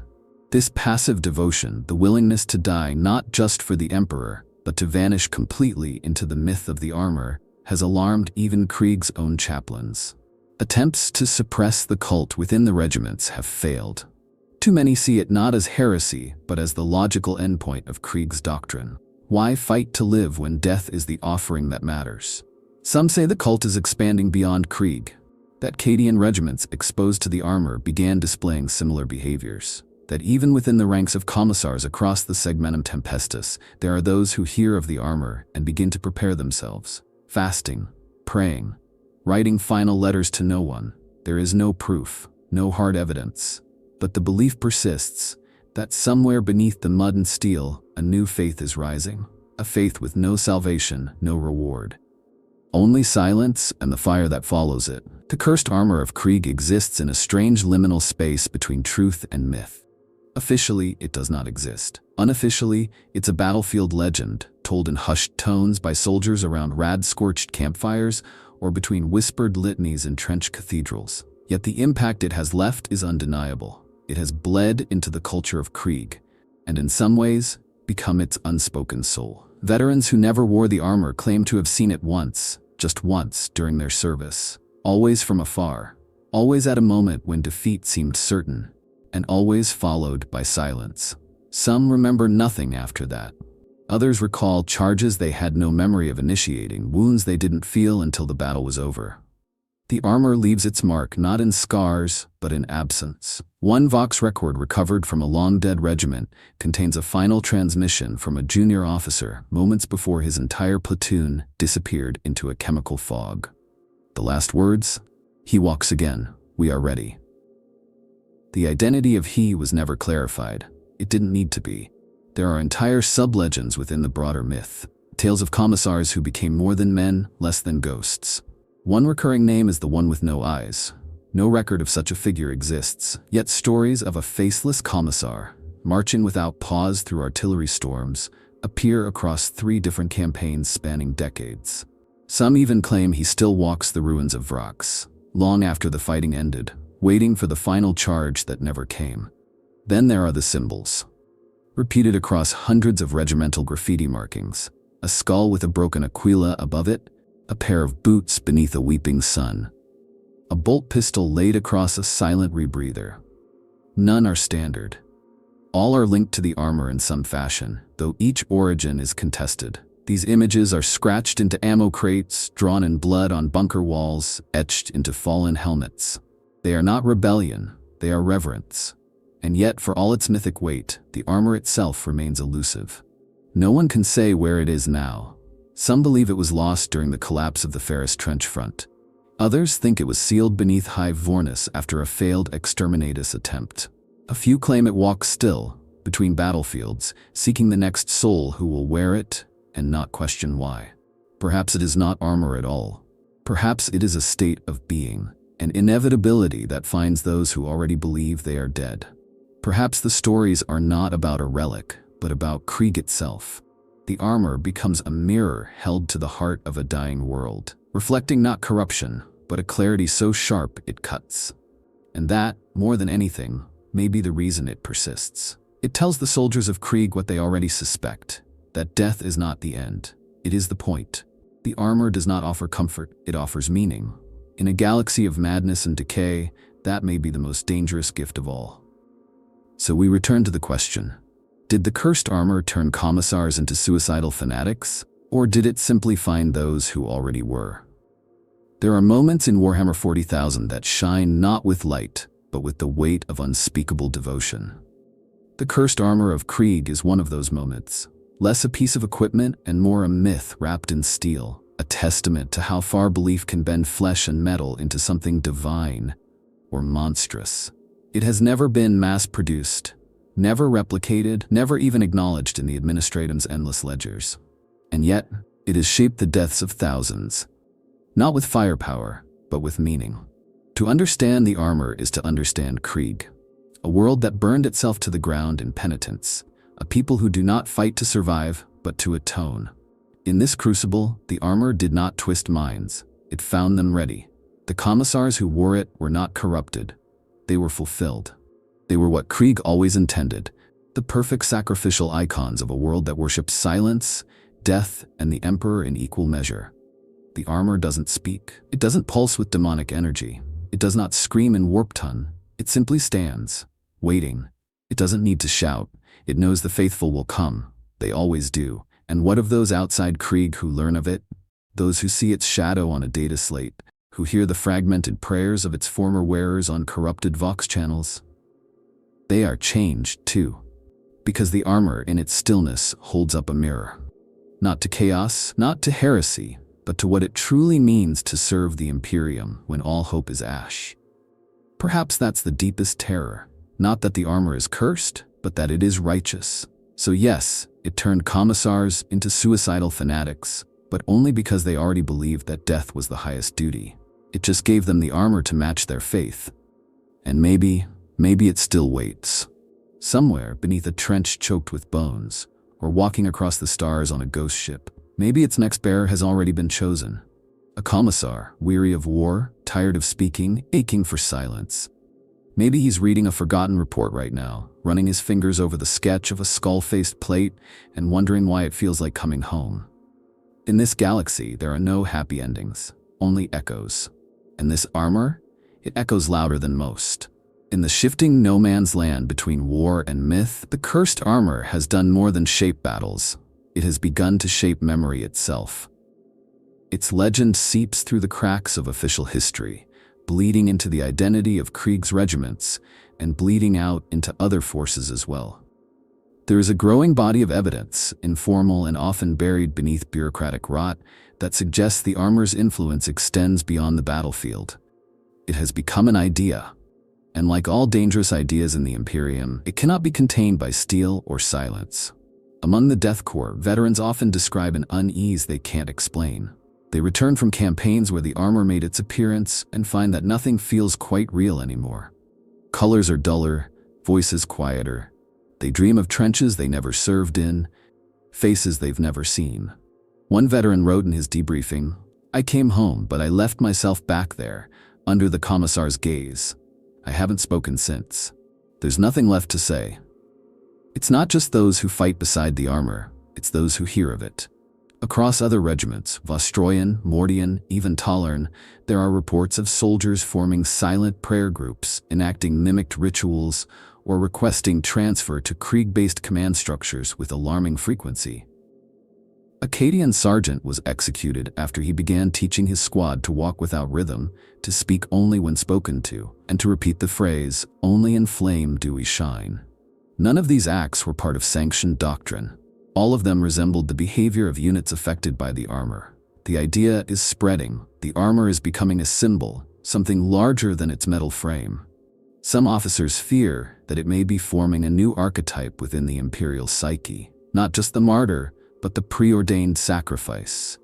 This passive devotion, the willingness to die not just for the emperor, but to vanish completely into the myth of the armor, has alarmed even Krieg's own chaplains. Attempts to suppress the cult within the regiments have failed. Too many see it not as heresy, but as the logical endpoint of Krieg's doctrine. Why fight to live when death is the offering that matters? Some say the cult is expanding beyond Krieg, that Cadian regiments exposed to the armor began displaying similar behaviors, that even within the ranks of commissars across the Segmentum Tempestus, there are those who hear of the armor and begin to prepare themselves, fasting, praying, writing final letters to no one. There is no proof, no hard evidence, but the belief persists that somewhere beneath the mud and steel, a new faith is rising, a faith with no salvation, no reward. Only silence and the fire that follows it. The cursed armor of Krieg exists in a strange liminal space between truth and myth. Officially, it does not exist. Unofficially, it's a battlefield legend, told in hushed tones by soldiers around rad-scorched campfires or between whispered litanies in trench cathedrals. Yet the impact it has left is undeniable. It has bled into the culture of Krieg, and in some ways, become its unspoken soul. Veterans who never wore the armor claim to have seen it once, just once, during their service. Always from afar, always at a moment when defeat seemed certain, and always followed by silence. Some remember nothing after that. Others recall charges they had no memory of initiating, wounds they didn't feel until the battle was over. The armor leaves its mark not in scars, but in absence. One Vox record recovered from a long-dead regiment contains a final transmission from a junior officer moments before his entire platoon disappeared into a chemical fog. The last words? "He walks again. We are ready." The identity of he was never clarified. It didn't need to be. There are entire sub-legends within the broader myth. Tales of commissars who became more than men, less than ghosts. One recurring name is the one with no eyes. No record of such a figure exists, yet stories of a faceless commissar, marching without pause through artillery storms, appear across 3 different campaigns spanning decades. Some even claim he still walks the ruins of Vhorton, long after the fighting ended, waiting for the final charge that never came. Then there are the symbols, repeated across hundreds of regimental graffiti markings: a skull with a broken aquila above it, a pair of boots beneath a weeping sun, a bolt pistol laid across a silent rebreather. None are standard. All are linked to the armor in some fashion, though each origin is contested. These images are scratched into ammo crates, drawn in blood on bunker walls, etched into fallen helmets. They are not rebellion, they are reverence. And yet, for all its mythic weight, the armor itself remains elusive. No one can say where it is now. Some believe it was lost during the collapse of the Ferris Trench front. Others think it was sealed beneath high Vhorton after a failed exterminatus attempt. A few claim it walks still, between battlefields, seeking the next soul who will wear it and not question why. Perhaps it is not armor at all. Perhaps it is a state of being, an inevitability that finds those who already believe they are dead. Perhaps the stories are not about a relic, but about Krieg itself. The armor becomes a mirror held to the heart of a dying world, reflecting not corruption, but a clarity so sharp it cuts. And that, more than anything, may be the reason it persists. It tells the soldiers of Krieg what they already suspect, that death is not the end, it is the point. The armor does not offer comfort, it offers meaning. In a galaxy of madness and decay, that may be the most dangerous gift of all. So we return to the question: did the cursed armor turn Commissars into suicidal fanatics, or did it simply find those who already were? There are moments in Warhammer 40,000 that shine not with light, but with the weight of unspeakable devotion. The cursed armor of Krieg is one of those moments. Less a piece of equipment and more a myth wrapped in steel, a testament to how far belief can bend flesh and metal into something divine or monstrous. It has never been mass-produced, never replicated, never even acknowledged in the Administratum's endless ledgers. And yet, it has shaped the deaths of thousands, not with firepower, but with meaning. To understand the armor is to understand Krieg, a world that burned itself to the ground in penitence, a people who do not fight to survive, but to atone. In this crucible, the armor did not twist minds, it found them ready. The Commissars who wore it were not corrupted, they were fulfilled. They were what Krieg always intended, the perfect sacrificial icons of a world that worships silence, death, and the Emperor in equal measure. The armor doesn't speak, it doesn't pulse with demonic energy, it does not scream in Vhorton, it simply stands, waiting. It doesn't need to shout, it knows the faithful will come, they always do. And what of those outside Krieg who learn of it? Those who see its shadow on a data slate, who hear the fragmented prayers of its former wearers on corrupted Vox channels? They are changed too, because the armor in its stillness holds up a mirror. Not to chaos, not to heresy, but to what it truly means to serve the Imperium when all hope is ash. Perhaps that's the deepest terror, not that the armor is cursed, but that it is righteous. So yes, it turned Commissars into suicidal fanatics, but only because they already believed that death was the highest duty. It just gave them the armor to match their faith. And maybe it still waits. Somewhere beneath a trench choked with bones, or walking across the stars on a ghost ship. Maybe its next bearer has already been chosen. A Commissar, weary of war, tired of speaking, aching for silence. Maybe he's reading a forgotten report right now, running his fingers over the sketch of a skull-faced plate and wondering why it feels like coming home. In this galaxy, there are no happy endings, only echoes. And this armor? It echoes louder than most. In the shifting no man's land between war and myth, the cursed armor has done more than shape battles. It has begun to shape memory itself. Its legend seeps through the cracks of official history, bleeding into the identity of Krieg's regiments and bleeding out into other forces as well. There is a growing body of evidence, informal and often buried beneath bureaucratic rot, that suggests the armor's influence extends beyond the battlefield. It has become an idea, and like all dangerous ideas in the Imperium, it cannot be contained by steel or silence. Among the Death Corps, veterans often describe an unease they can't explain. They return from campaigns where the armor made its appearance and find that nothing feels quite real anymore. Colors are duller, voices quieter. They dream of trenches they never served in, faces they've never seen. One veteran wrote in his debriefing, "I came home, but I left myself back there, under the Commissar's gaze. I haven't spoken since. There's nothing left to say. It's not just those who fight beside the armor, it's those who hear of it. Across other regiments, Vostroyan, Mordian, even Talern, there are reports of soldiers forming silent prayer groups, enacting mimicked rituals, or requesting transfer to Krieg-based command structures with alarming frequency. A Cadian sergeant was executed after he began teaching his squad to walk without rhythm, to speak only when spoken to, and to repeat the phrase, "Only in flame do we shine." None of these acts were part of sanctioned doctrine. All of them resembled the behavior of units affected by the armor. The idea is spreading. The armor is becoming a symbol, something larger than its metal frame. Some officers fear that it may be forming a new archetype within the Imperial psyche, not just the martyr, but the preordained sacrifice.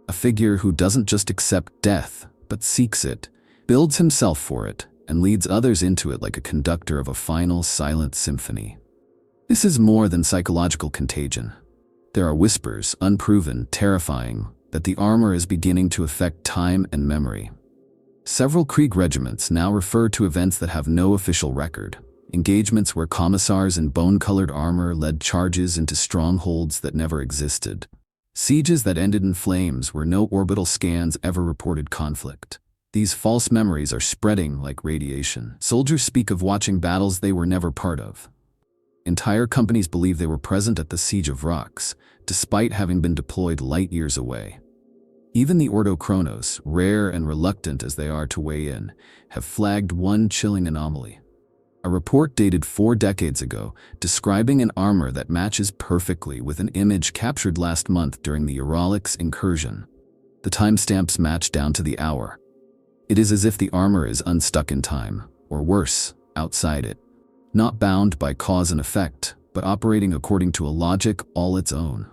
A figure who doesn't just accept death, but seeks it, builds himself for it, and leads others into it like a conductor of a final silent symphony. This is more than psychological contagion. There are whispers, unproven, terrifying, that the armor is beginning to affect time and memory. Several Krieg regiments now refer to events that have no official record, engagements where commissars in bone-colored armor led charges into strongholds that never existed, sieges that ended in flames where no orbital scans ever reported conflict. These false memories are spreading like radiation. Soldiers speak of watching battles they were never part of. Entire companies believe they were present at the Siege of Rocks, despite having been deployed light years away. Even the Ordo Chronos, rare and reluctant as they are to weigh in, have flagged one chilling anomaly. A report dated 4 decades ago, describing an armor that matches perfectly with an image captured last month during the Uralix incursion. The timestamps match down to the hour. It is as if the armor is unstuck in time, or worse, outside it. Not bound by cause and effect, but operating according to a logic all its own.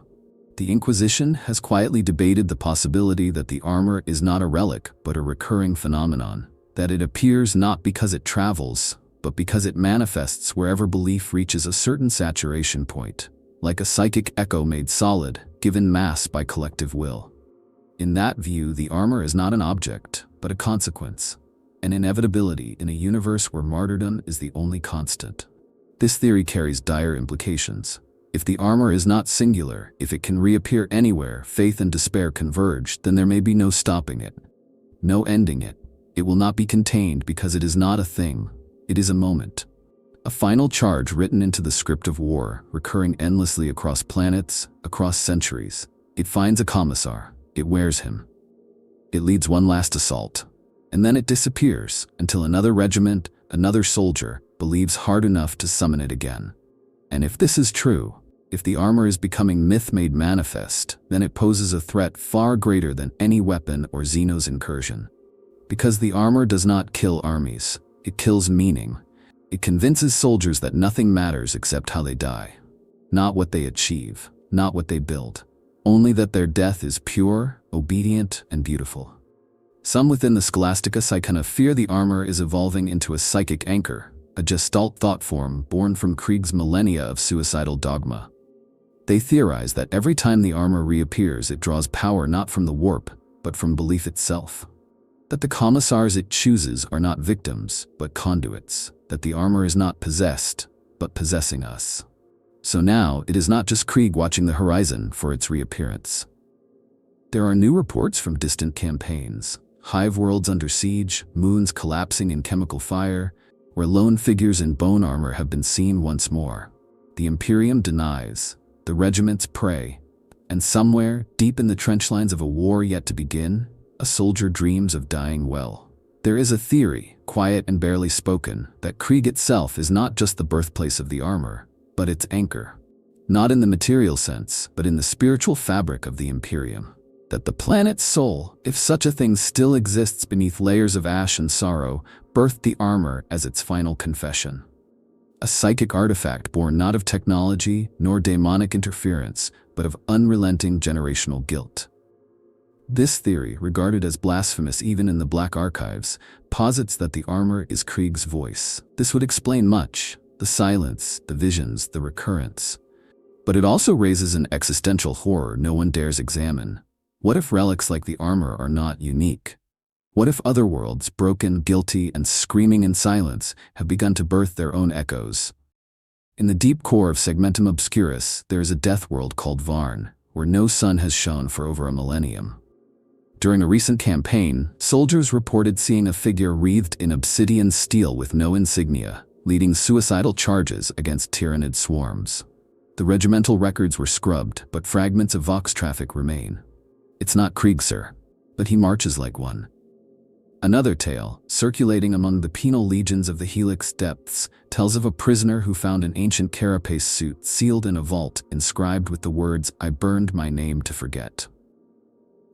The Inquisition has quietly debated the possibility that the armor is not a relic, but a recurring phenomenon, that it appears not because it travels, but because it manifests wherever belief reaches a certain saturation point, like a psychic echo made solid, given mass by collective will. In that view, the armor is not an object, but a consequence, an inevitability in a universe where martyrdom is the only constant. This theory carries dire implications. If the armor is not singular, if it can reappear anywhere, faith and despair converge, then there may be no stopping it, no ending it. It will not be contained because it is not a thing, it is a moment. A final charge written into the script of war, recurring endlessly across planets, across centuries. It finds a commissar, it wears him. It leads one last assault, and then it disappears until another regiment, another soldier, believes hard enough to summon it again. And if this is true, if the armor is becoming myth made manifest, then it poses a threat far greater than any weapon or Xeno's incursion. Because the armor does not kill armies, it kills meaning. It convinces soldiers that nothing matters except how they die. Not what they achieve, not what they build. Only that their death is pure, obedient, and beautiful. Some within the Scholastica Psychona fear the armor is evolving into a psychic anchor, a gestalt thought form born from Krieg's millennia of suicidal dogma. They theorize that every time the armor reappears, it draws power not from the warp, but from belief itself. That the commissars it chooses are not victims, but conduits. That the armor is not possessed, but possessing us. So now, it is not just Krieg watching the horizon for its reappearance. There are new reports from distant campaigns, hive worlds under siege, moons collapsing in chemical fire, where lone figures in bone armor have been seen once more. The Imperium denies, the regiments pray, and somewhere, deep in the trench lines of a war yet to begin, a soldier dreams of dying well. There is a theory, quiet and barely spoken, that Krieg itself is not just the birthplace of the armor, but its anchor. Not in the material sense, but in the spiritual fabric of the Imperium. That the planet's soul, if such a thing still exists beneath layers of ash and sorrow, birthed the armor as its final confession. A psychic artifact born not of technology nor demonic interference, but of unrelenting generational guilt. This theory, regarded as blasphemous even in the Black Archives, posits that the armor is Krieg's voice. This would explain much, the silence, the visions, the recurrence. But it also raises an existential horror no one dares examine. What if relics like the armor are not unique? What if other worlds, broken, guilty, and screaming in silence, have begun to birth their own echoes? In the deep core of Segmentum Obscurus, there is a death world called Vhorton, where no sun has shone for over a millennium. During a recent campaign, soldiers reported seeing a figure wreathed in obsidian steel with no insignia, leading suicidal charges against tyrannid swarms. The regimental records were scrubbed, but fragments of Vox traffic remain. It's not Krieg, sir, but he marches like one. Another tale, circulating among the penal legions of the Helix depths, tells of a prisoner who found an ancient carapace suit sealed in a vault inscribed with the words, "I burned my name to forget."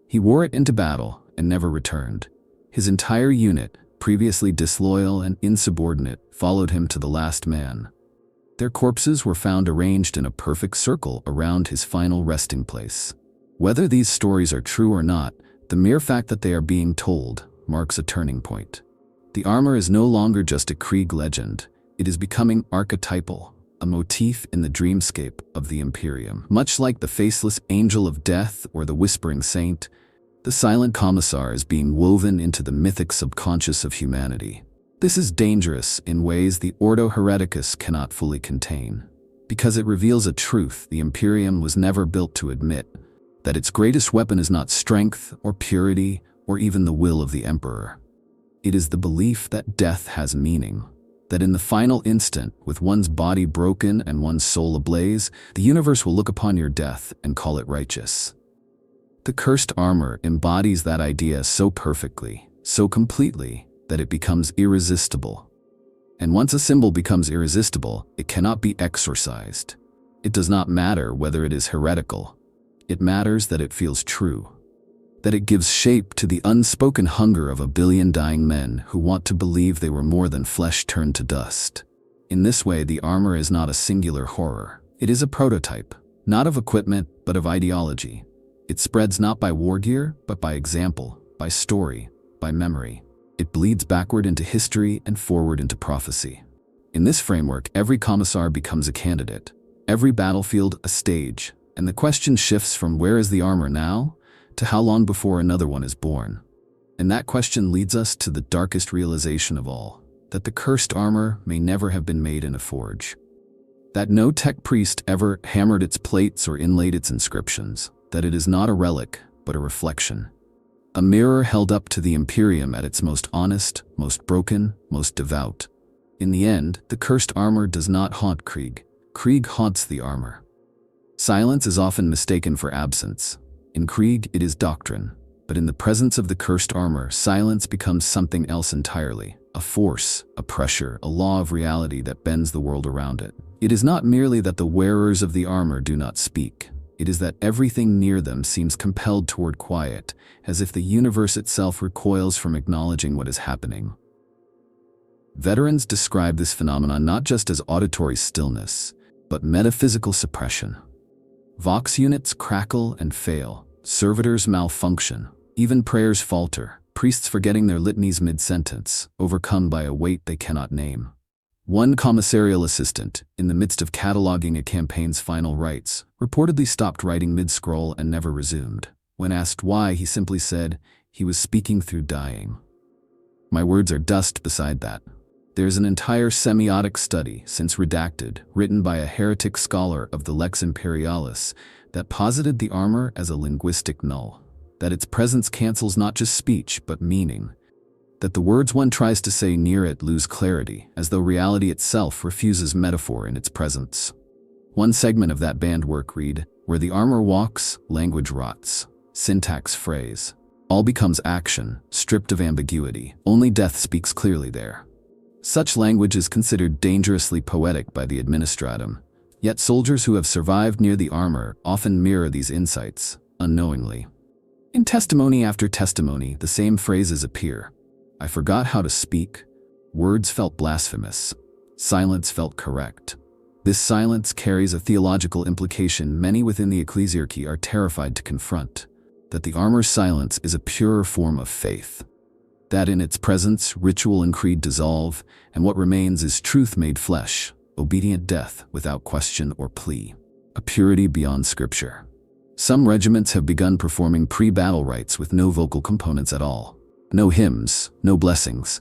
He wore it into battle and never returned. His entire unit, previously disloyal and insubordinate, followed him to the last man. Their corpses were found arranged in a perfect circle around his final resting place. Whether these stories are true or not, the mere fact that they are being told marks a turning point. The armor is no longer just a Krieg legend, it is becoming archetypal, a motif in the dreamscape of the Imperium. Much like the faceless angel of death or the whispering saint, the silent Commissar is being woven into the mythic subconscious of humanity. This is dangerous in ways the Ordo Hereticus cannot fully contain, because it reveals a truth the Imperium was never built to admit, that its greatest weapon is not strength or purity or even the will of the Emperor. It is the belief that death has meaning, that in the final instant, with one's body broken and one's soul ablaze, the universe will look upon your death and call it righteous. The cursed armor embodies that idea so perfectly, so completely, that it becomes irresistible. And once a symbol becomes irresistible, it cannot be exorcised. It does not matter whether it is heretical. It matters that it feels true, that it gives shape to the unspoken hunger of a billion dying men who want to believe they were more than flesh turned to dust. In this way, the armor is not a singular horror. It is a prototype, not of equipment, but of ideology. It spreads not by war gear, but by example, by story, by memory. It bleeds backward into history and forward into prophecy. In this framework, every commissar becomes a candidate, every battlefield a stage, and the question shifts from where is the armor now, to how long before another one is born. And that question leads us to the darkest realization of all, that the cursed armor may never have been made in a forge. That no tech priest ever hammered its plates or inlaid its inscriptions. That it is not a relic, but a reflection. A mirror held up to the Imperium at its most honest, most broken, most devout. In the end, the cursed armor does not haunt Krieg. Krieg haunts the armor. Silence is often mistaken for absence. In Krieg, it is doctrine. But in the presence of the cursed armor, silence becomes something else entirely. A force, a pressure, a law of reality that bends the world around it. It is not merely that the wearers of the armor do not speak. It is that everything near them seems compelled toward quiet, as if the universe itself recoils from acknowledging what is happening. Veterans describe this phenomenon not just as auditory stillness, but metaphysical suppression. Vox units crackle and fail, servitors malfunction, even prayers falter, priests forgetting their litanies mid-sentence, overcome by a weight they cannot name. One commissarial assistant, in the midst of cataloging a campaign's final rites, reportedly stopped writing mid-scroll and never resumed. When asked why, he simply said, he was speaking through dying. My words are dust beside that. There's an entire semiotic study, since redacted, written by a heretic scholar of the Lex Imperialis, that posited the armor as a linguistic null, that its presence cancels not just speech, but meaning, that the words one tries to say near it lose clarity, as though reality itself refuses metaphor in its presence. One segment of that banned work read, "Where the armor walks, language rots. Syntax phrase. All becomes action, stripped of ambiguity. Only death speaks clearly there." Such language is considered dangerously poetic by the administratum, yet soldiers who have survived near the armor often mirror these insights, unknowingly. In testimony after testimony, the same phrases appear. I forgot how to speak. Words felt blasphemous. Silence felt correct. This silence carries a theological implication many within the ecclesiarchy are terrified to confront, that the armor's silence is a purer form of faith. That in its presence, ritual and creed dissolve, and what remains is truth made flesh, obedient death without question or plea, a purity beyond scripture. Some regiments have begun performing pre-battle rites with no vocal components at all. No hymns, no blessings.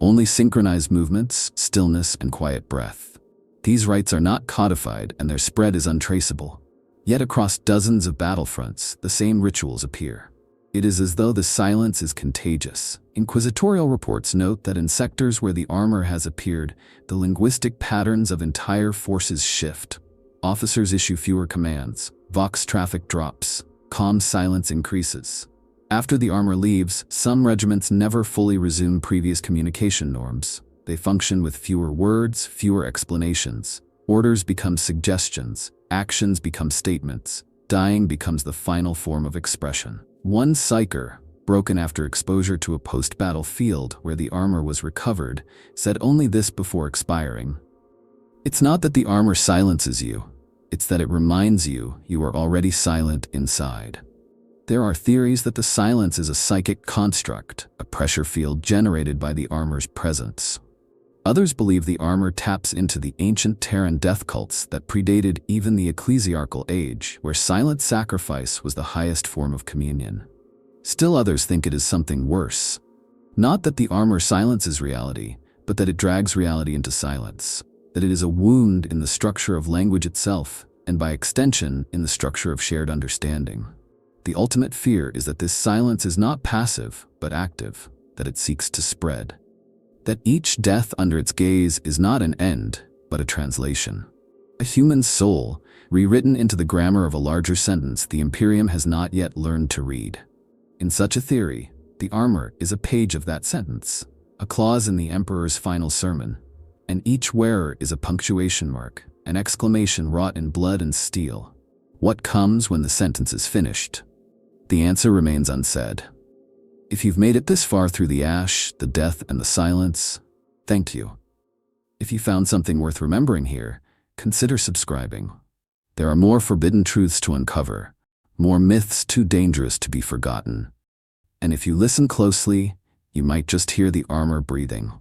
Only synchronized movements, stillness, and quiet breath. These rites are not codified and their spread is untraceable. Yet across dozens of battlefronts, the same rituals appear. It is as though the silence is contagious. Inquisitorial reports note that in sectors where the armor has appeared, the linguistic patterns of entire forces shift. Officers issue fewer commands, vox traffic drops, calm silence increases. After the armor leaves, some regiments never fully resume previous communication norms. They function with fewer words, fewer explanations. Orders become suggestions, actions become statements, dying becomes the final form of expression. One psyker, broken after exposure to a post-battle field where the armor was recovered, said only this before expiring. It's not that the armor silences you, it's that it reminds you you are already silent inside. There are theories that the silence is a psychic construct, a pressure field generated by the armor's presence. Others believe the armor taps into the ancient Terran death cults that predated even the ecclesiarchal age, where silent sacrifice was the highest form of communion. Still others think it is something worse. Not that the armor silences reality, but that it drags reality into silence. That it is a wound in the structure of language itself, and by extension, in the structure of shared understanding. The ultimate fear is that this silence is not passive, but active, that it seeks to spread. That each death under its gaze is not an end, but a translation. A human soul, rewritten into the grammar of a larger sentence the Imperium has not yet learned to read. In such a theory, the armor is a page of that sentence, a clause in the Emperor's final sermon, and each wearer is a punctuation mark, an exclamation wrought in blood and steel. What comes when the sentence is finished? The answer remains unsaid. If you've made it this far through the ash, the death, and the silence, thank you. If you found something worth remembering here, consider subscribing. There are more forbidden truths to uncover, more myths too dangerous to be forgotten. And if you listen closely, you might just hear the armor breathing.